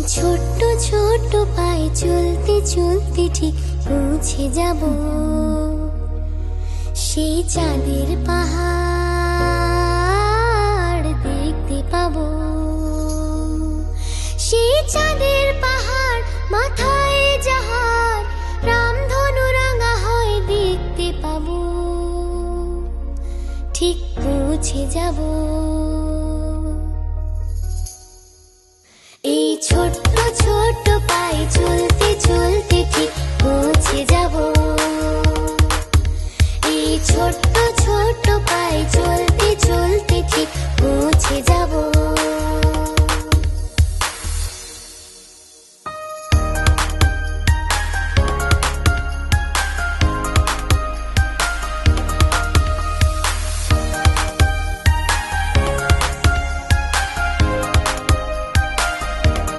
ছোট্ট ছোট্ট পায়ে চলতে চলতে ঠিক পৌঁছে যাব সেই চাঁদের পাহাড় দেখতে পাবো। সেই চাঁদের পাহাড় মাথায় যাহার রামধনু রাঙা হয় দেখতে পাবো, ঠিক পৌঁছে যাব। এই ছোট্ট ছোট্ট পায়ে চলতে চলতে ঠিক